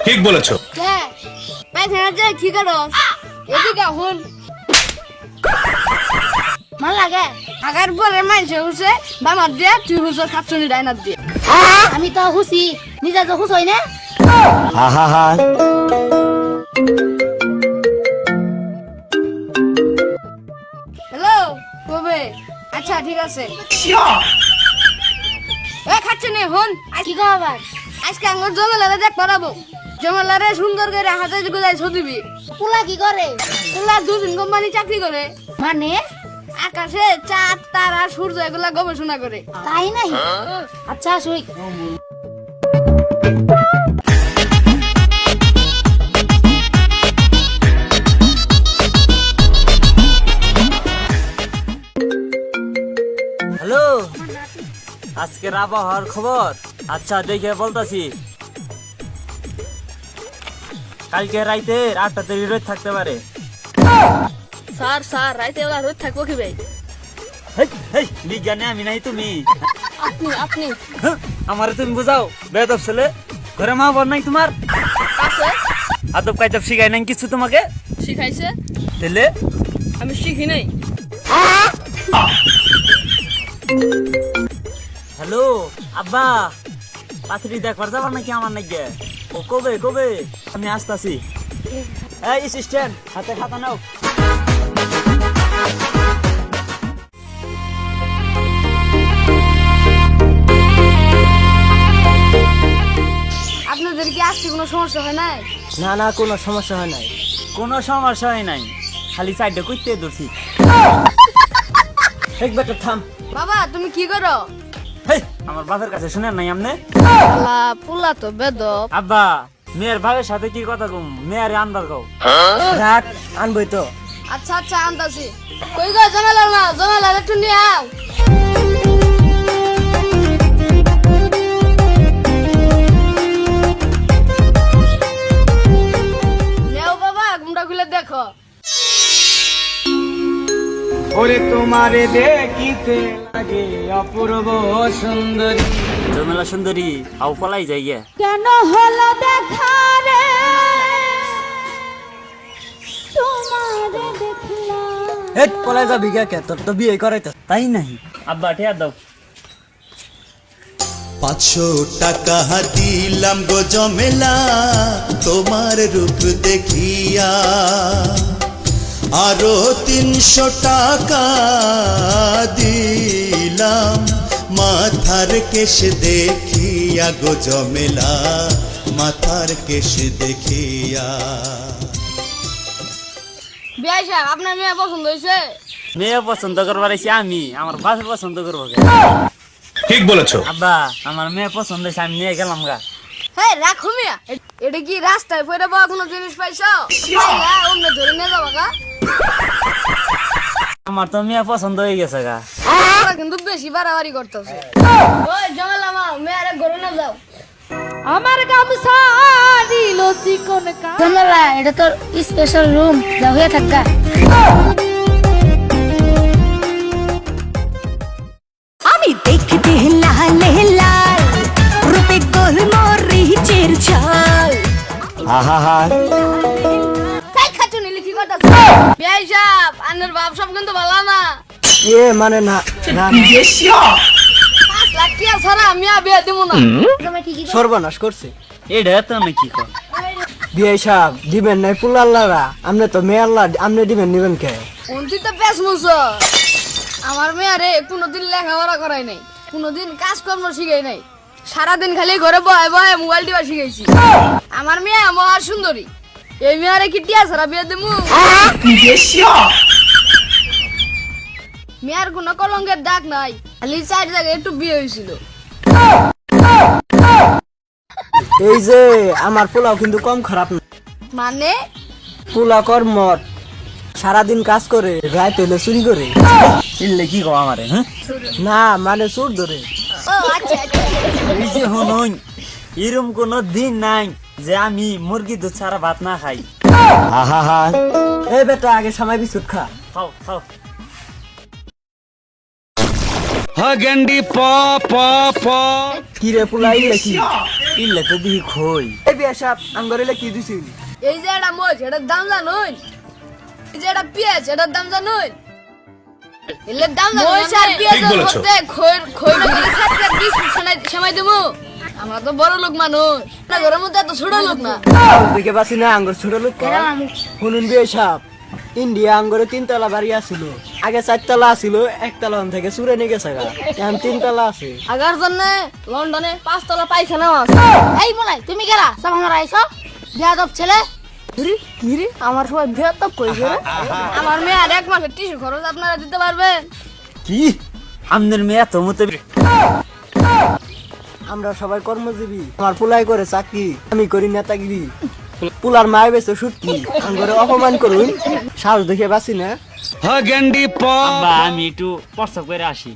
ঠিক বলেছো। হ্যাঁ পায়খানা যে কি করো এদিকে হন ভাল লাগে আগার পরে মাইছে হুসে বামার দিয়ে তুই হুসে খাচ্ছনি ডাইনার দিয়ে আমি তো হুসি নিজে তো হুস হই না হা হা হা। হ্যালো কবে আচ্ছা ঠিক আছে এ খাচ্ছনি হন কি কো আবার আজকে আঙ্গুর জমেলারে দেখ পারাবো জমেলারে সুন্দর করে হাতে গুজাই ছদিবি পুলা কি করে পুলা দুদিন কোম্পানি চাকরি করে মানে আকাশে চাঁদ তারা সূর্য এগুলা গবেষণা করে তাই নাই আচ্ছা শুই হ্যালো, আজকের আবহাওয়ার খবর আচ্ছা দেখে বলতাছি। কালকে রাইতে 8টা থেকে রোদ থাকতে পারে। স্যার স্যার রাইতে বেলা রোদ থাকবো কি ভাই হেই হেই বিজ্ঞানে আমি নাই তুমি। আপনি আপনি হ্যাঁ, আমারে তুমি বুঝাও বেদব ছেলে। ঘরে মা বোন নাই তোমার? আছে আদব কায়দব শিখাই নাই কিছু তোমাকে? শিখাইছে দিলে আমি শিখি নাই হ্যালো আব্বা, পাত্রী দেখবার যাবার নাকি আমার নাকি? ও কবে কবে? আমি আসতাছি। এই অ্যাসিস্ট্যান্ট হাতে খাতা নাও। আপনাদের কি আসতে কোনো সমস্যা হয় নাই না না, কোনো সমস্যা হয় নাই। কোনো সমস্যা হয় নাই, খালি সাইডে কইতে দছি। এক বেটা থাম। বাবা তুমি কি করো হেই, আমার বাপের কাছে শুনেন নাই আমনে? আলা পুলা তো বেদব আব্বা, মেয়ের ভাইয়ের সাথে কি কথা কম? মেয়ের আনবার কও। রাখ, আনবই তো। আচ্ছা আচ্ছা আনতাছি কই গো জানালা না জানালা একটু নিয়ে আও নেও বাবা ঘুমটা খুলে দেখো ওরে তোমারে দেখিতে লাগে অপূর্ব সুন্দরী। জমেলা সুন্দরী আও পলাই যাই গে। কেন হলো দেখা রে তোমারে দেখলাম হেট পলাই যাবি কে? তোর তো বিয়ে করাইতো তাই নাই। আব্বা ঠিয়া দাও। 500 টাকা দিলাম গো জমেলা তোমার রূপ দেখিয়া, আরো 300 টাকা দিলাম মাথার কেশ দেখিয়া গো জমেলা, মাথার কেশ দেখিয়া। বিয়াই সাহেব আপনার মেয়ে পছন্দ হয়েছে মেয়ে পছন্দ করবার আইছি আমি, আমার বাপে পছন্দ করবো কে? ঠিক বলেছো। আব্বা, আমার মেয়ে পছন্দ হয়েছে, আমি নিয়ে গেলাম গা। হ্যাঁ রাখো মিয়া এটা কি রাস্তায় পড়ে পাওয়া কোনো জিনিস পাইছো না অন্য ধরে নিয়ে যাবো গা আমার তো মেয়ে পছন্দ হয়ে গেছে গা। ওরা কিন্তু বেশি বাড়াবাড়ি করতেছে ওই জঙ্গল আমার মেয়েরে ঘরে না যাও আমার গামছা দিল চিকন কা জঙ্গলা এটা তোর স্পেশাল রুম যা হয়ে থাকা আমি দেখতে লাল লাল রূপে গোলমরিচের ঝাল। হা হা হা। তাই খাচ্ছ নিলে কি কথা বিয়াই সাহেব আন্নার বাপ সব কিন্তু ভালো না এ মানে না না 5 লাখ টাকা ছাড়া আমি বিয়ে দিব না সর্বনাশ করছে। এটা তো আমি কি কর? বিয়ে সাহেব দিবেন নাই পুলাল্লারা, আপনি তো মেয়ে আল্লাহ, আপনি দিবেন নিবেন কে? উন্তি তো পেশ মুছ আমার মেয়ারে কোনোদিন লেখাপড়া করাই নাই, কোনোদিন কাজকর্ম শিখাই নাই, সারাদিন খালি ঘরে বয়ে বয়ে মোবাইল টিপা শিখাইছি। আমার মেয়ে মহা সুন্দরী, এই মেয়ারে কি টিয়া ছাড়া বিয়ে দেবো? মেয়ার কোনো কলঙ্কের দাগ নাই, খালি 4 জায়গায় একটু বিয়ে হয়েছিল। এই যে আমার পোলাও কিন্তু কম খারাপ না। মানে পোলা কর্মট, সারাদিন কাজ করে, রাত হইলে চুরি করে। ইল্লে কি কও আমারে? হ্যাঁ, না মানে চোর ধরে। ও আচ্ছা আচ্ছা এই যে হনুন, এরম কোনো দিন নাই যে আমি মুরগি দুধ ছাড়া ভাত না খাই। হা হা হা। এই বেটা আগে সামাই বিস্কুট খা। খাও খাও। হগন্ডি প প প কি রে পোলা ইলে কি? ইল্লে তো দিহি খই। এই বিয়া সাহেব আঙ্গরে কি দিছিল? এই যে একটা মোষ এটার দাম জানুন, এই যে একটা পেঁয়াজ এটার দাম জানুন, এলের দাম জানুন। মোষ আর পেঁয়াজের ঠিক বলেছো। মধ্যে খই মিলে সাথে 20 সময় দেবো। আমরা তো বড় লোক মানুষ, না ঘরের মধ্যে এত ছোট লোক না। দেখে পাচ্ছি না আঙ্গর ছোট লোক। শুনুন বিয়া সাহেব, ইন্ডিয়া আঙ্গরে 3 তলা বাড়ি আছিল, আগে 4 তলা আছিল, 1 তলা থেকে চুরে নিয়ে গেছে গা, এখন 3 তলা আছে। আগার জন্য লন্ডনে 5 তলা পায়খানা আছে। এই বলাই তুমি গেলা সব আমার আইছো বেয়াদব ছেলে। কি রে আমার সবাই বেয়াদব কই গেল? আমার মেয়ে আর 1 মাসের টিস্যু খরচ আপনারা দিতে পারবেন? কি আমনের মেয়ে তো মতে আমরা সবাই কর্মজীবী, আমার পুলাই করে চাকরি, আমি করি নেতাগিরি। পুলার মায় বেছে সুটকি, আঙ্গরে অপমান করুন, সাহস দেখে বাঁচি না। আব্বা আমি একটু প্রস্তাব করে আসি।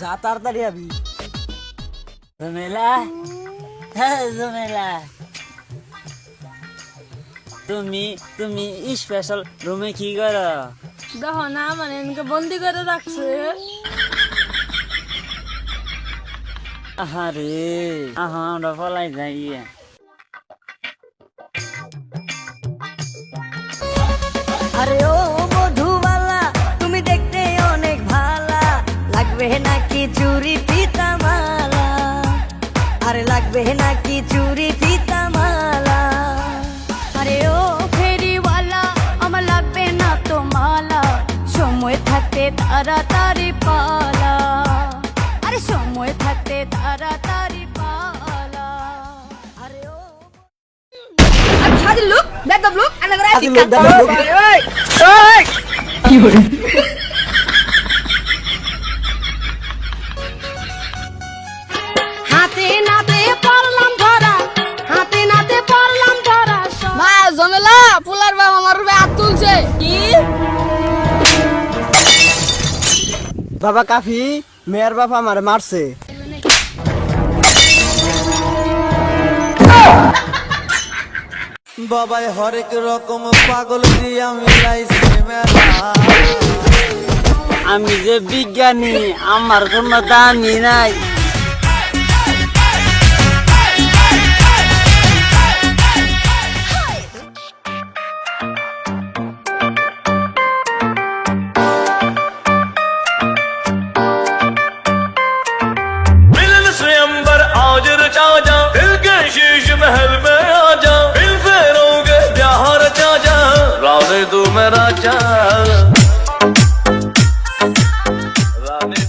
যা তাড়াতাড়ি আবি। জমেলা, হ্যাঁ জমেলা, তুমি স্পেশাল রুমে কি করো? দেখো না মানে এনকে বন্দি করে রাখছে। আহারে আমরা পলাই যাই। আরে ও মধুবালা, তুমি দেখতে অনেক ভালা, লাগবে নাকি চুরি ফিতা মালা? আরে লাগবে নাকি চুরি ফিতা মালা? আরে ও ফেরিওয়ালা, আমার লাগবে না তো মালা, সময় থাকতে তাড়াতাড়ি পালা, আরে সময় থাকতে তাড়াতাড়ি পালা। আরে ও আমি সাদির লোক বেয়াদব লোক আনা করে আছি। হাতে নাতে পড়লাম ধরা, হাতে নাতে পড়লাম ধরা। মা জমেলা ফুলার বাপ আমার রূপে হাত তুলছে। কি বাবা কাফি, মেয়ের বাপ আমার মারছে। বাবাই হরেক রকম পাগল দিয়া মিলাইছে মেলা। আমি যে বিজ্ঞানী, আমার কোনো দামি নাই। मिलन स्वयंवर आज रचा जा, दिल के शीश महल में आ जा, दिल फेरोगे प्यार रचा जा, रानी तू मेरा जा, रानी